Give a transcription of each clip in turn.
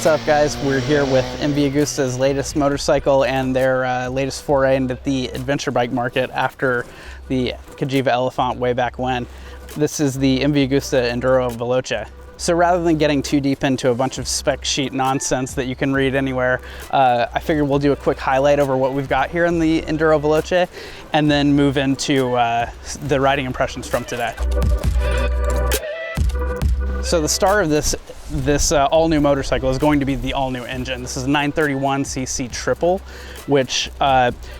What's up, guys? We're here with MV Agusta's latest motorcycle and their latest foray into the adventure bike market after the Cagiva Elephant way back when. This is the MV Agusta Enduro Veloce. So rather than getting too deep into a bunch of spec sheet nonsense that you can read anywhere, I figured we'll do a quick highlight over what we've got here in the Enduro Veloce and then move into the riding impressions from today. So the star of this all-new motorcycle is going to be the all-new engine. This is a 931cc triple, which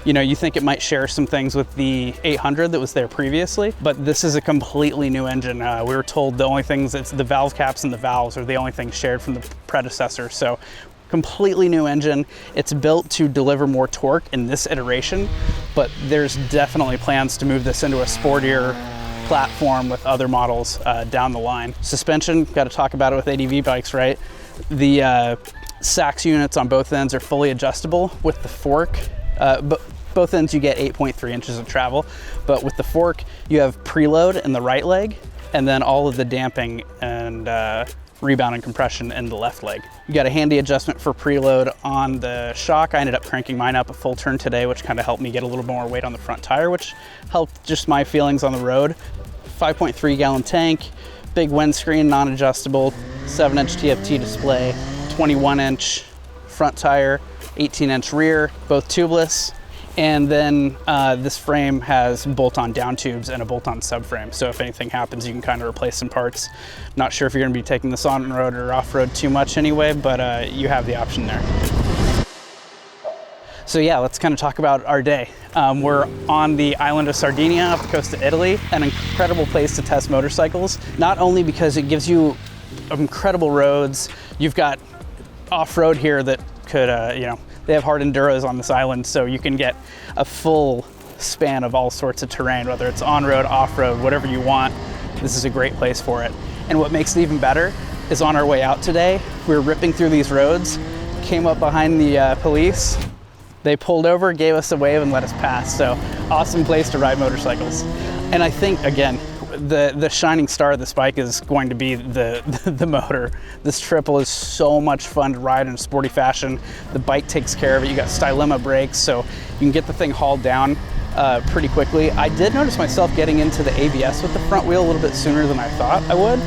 you think it might share some things with the 800 that was there previously, but this is a completely new engine. We were told the only things, it's the valve caps and the valves are the only things shared from the predecessor. So completely new engine. It's built to deliver more torque in this iteration, but there's definitely plans to move this into a sportier platform with other models down the line. Suspension, got to talk about it with ADV bikes, right? The SAX units on both ends are fully adjustable. With the fork, both ends you get 8.3 inches of travel, but with the fork you have preload in the right leg and then all of the damping and rebound and compression in the left leg. You got a handy adjustment for preload on the shock. I ended up cranking mine up a full turn today, which kind of helped me get a little more weight on the front tire, which helped just my feelings on the road. 5.3 gallon tank, big windscreen, non-adjustable, 7-inch TFT display, 21-inch front tire, 18-inch rear, both tubeless. And then this frame has bolt-on down tubes and a bolt-on subframe. So if anything happens, you can kind of replace some parts. Not sure if you're gonna be taking this on road or off road too much anyway, but you have the option there. So yeah, let's kind of talk about our day. We're on the island of Sardinia off the coast of Italy, an incredible place to test motorcycles. Not only because it gives you incredible roads, you've got off-road here that could, they have hard enduros on this island, so you can get a full span of all sorts of terrain, whether it's on-road, off-road, whatever you want. This is a great place for it. And what makes it even better is on our way out today, we were ripping through these roads, came up behind the police, they pulled over, gave us a wave and let us pass. So awesome place to ride motorcycles. And I think, again, the shining star of this bike is going to be the motor. This triple is so much fun to ride in a sporty fashion. The bike takes care of it. You got Stylema brakes, so you can get the thing hauled down pretty quickly. I did notice myself getting into the ABS with the front wheel a little bit sooner than I thought I would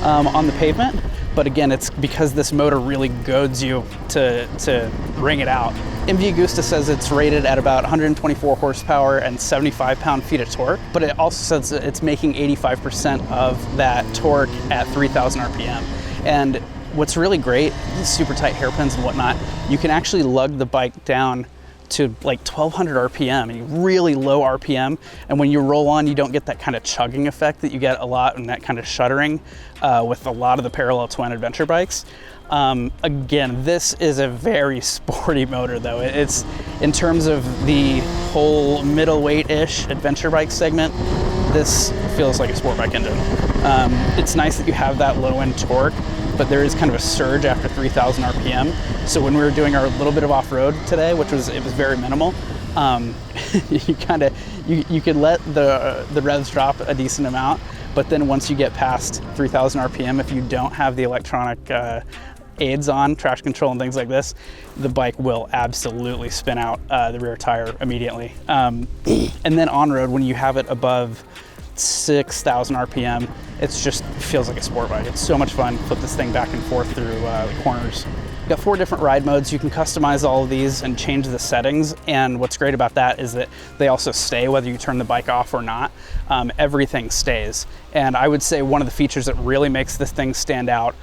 on the pavement. But again, it's because this motor really goads you to bring it out. MV Agusta says it's rated at about 124 horsepower and 75 pound-feet of torque, but it also says that it's making 85% of that torque at 3,000 RPM. And what's really great, these super tight hairpins and whatnot, you can actually lug the bike down to like 1,200 RPM, and really low RPM. And when you roll on, you don't get that kind of chugging effect that you get a lot and that kind of shuddering with a lot of the parallel twin adventure bikes. Again, this is a very sporty motor though. It's in terms of the whole middleweight-ish adventure bike segment, this feels like a sport bike engine. It's nice that you have that low end torque, but there is kind of a surge after 3,000 RPM. So when we were doing our little bit of off-road today, it was very minimal, you could let the revs drop a decent amount, but then once you get past 3,000 RPM, if you don't have the electronic aids on, traction control and things like this, the bike will absolutely spin out the rear tire immediately. And then on-road, when you have it above 6,000 RPM, it's just feels like a sport bike. It's so much fun. Flip this thing back and forth through the corners. You've got 4 different ride modes. You can customize all of these and change the settings. And what's great about that is that they also stay whether you turn the bike off or not. Everything stays. And I would say one of the features that really makes this thing stand out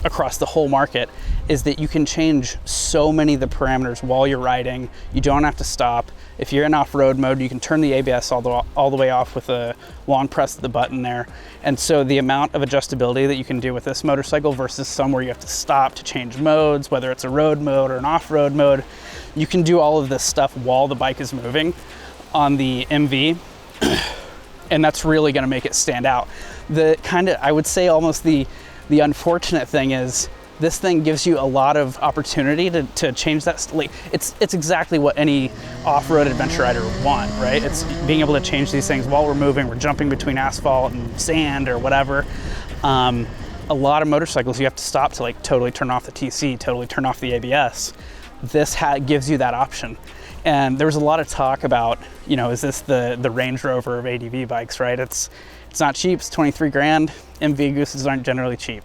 across the whole market is that you can change so many of the parameters while you're riding. You don't have to stop. If you're in off-road mode, you can turn the ABS all the way off with a long press of the button there. And so the amount of adjustability that you can do with this motorcycle versus some where you have to stop to change modes, whether it's a road mode or an off-road mode, you can do all of this stuff while the bike is moving on the MV. And that's really gonna make it stand out. I would say almost the unfortunate thing is this thing gives you a lot of opportunity to change that. It's exactly what any off-road adventure rider would want, right? It's being able to change these things while we're moving. We're jumping between asphalt and sand or whatever. a lot of motorcycles you have to stop to like totally turn off the TC, totally turn off the ABS. This gives you that option. And there was a lot of talk about, you know, is this the Range Rover of ADV bikes, right? It's not cheap, it's 23 grand. MV Agustas aren't generally cheap.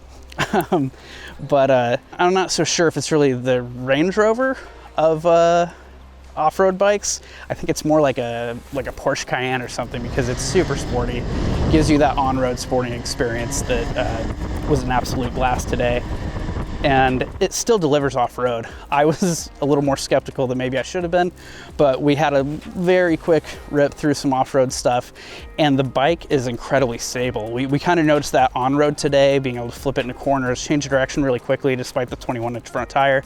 But I'm not so sure if it's really the Range Rover of off-road bikes. I think it's more like a Porsche Cayenne or something, because it's super sporty, gives you that on-road sporting experience that was an absolute blast today. And it still delivers off-road. I was a little more skeptical than maybe I should have been, but we had a very quick rip through some off-road stuff, and the bike is incredibly stable. We kind of noticed that on-road today, being able to flip it into corners, change direction really quickly despite the 21-inch front tire.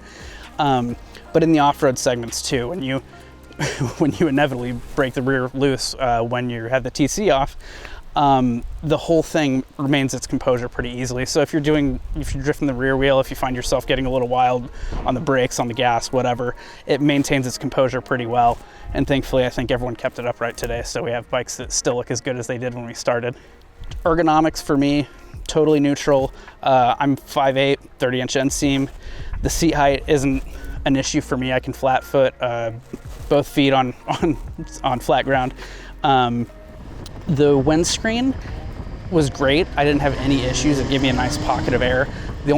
But in the off-road segments too, when you inevitably break the rear loose when you have the TC off, the whole thing remains its composure pretty easily. So if you're drifting the rear wheel, if you find yourself getting a little wild on the brakes, on the gas, whatever, it maintains its composure pretty well. And thankfully, I think everyone kept it upright today, so we have bikes that still look as good as they did when we started. Ergonomics for me, totally neutral. I'm 5'8", 30-inch inseam. The seat height isn't an issue for me. I can flat foot both feet on flat ground. The windscreen was great. I didn't have any issues. It gave me a nice pocket of air. The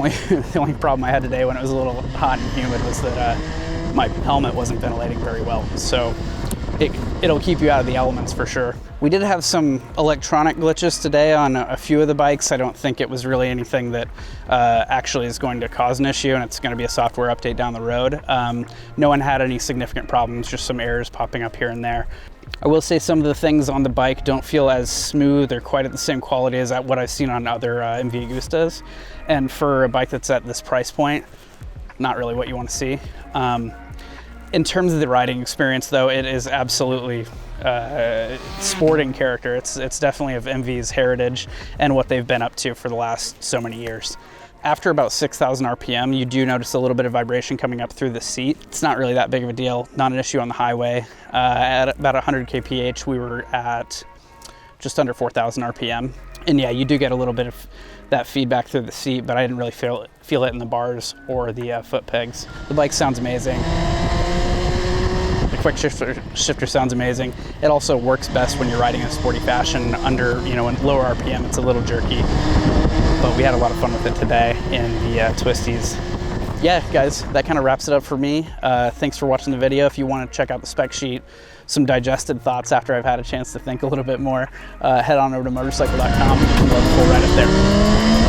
only problem I had today when it was a little hot and humid was that my helmet wasn't ventilating very well. So it'll keep you out of the elements for sure. We did have some electronic glitches today on a few of the bikes. I don't think it was really anything that actually is going to cause an issue, and it's going to be a software update down the road. No one had any significant problems, just some errors popping up here and there. I will say some of the things on the bike don't feel as smooth or quite at the same quality as what I've seen on other MV Agustas. And for a bike that's at this price point, not really what you want to see. In terms of the riding experience though, it is absolutely sporting character. It's definitely of MV's heritage and what they've been up to for the last so many years. After about 6,000 RPM, you do notice a little bit of vibration coming up through the seat. It's not really that big of a deal, not an issue on the highway. At about 100 kph, we were at just under 4,000 RPM. And yeah, you do get a little bit of that feedback through the seat, but I didn't really feel it in the bars or the foot pegs. The bike sounds amazing. The quick shifter sounds amazing. It also works best when you're riding in a sporty fashion under, in lower RPM, it's a little jerky. But we had a lot of fun with it today in the twisties. Yeah, guys, that kind of wraps it up for me. Thanks for watching the video. If you want to check out the spec sheet, some digested thoughts after I've had a chance to think a little bit more, head on over to Motorcycle.com. We'll have a full write-up there.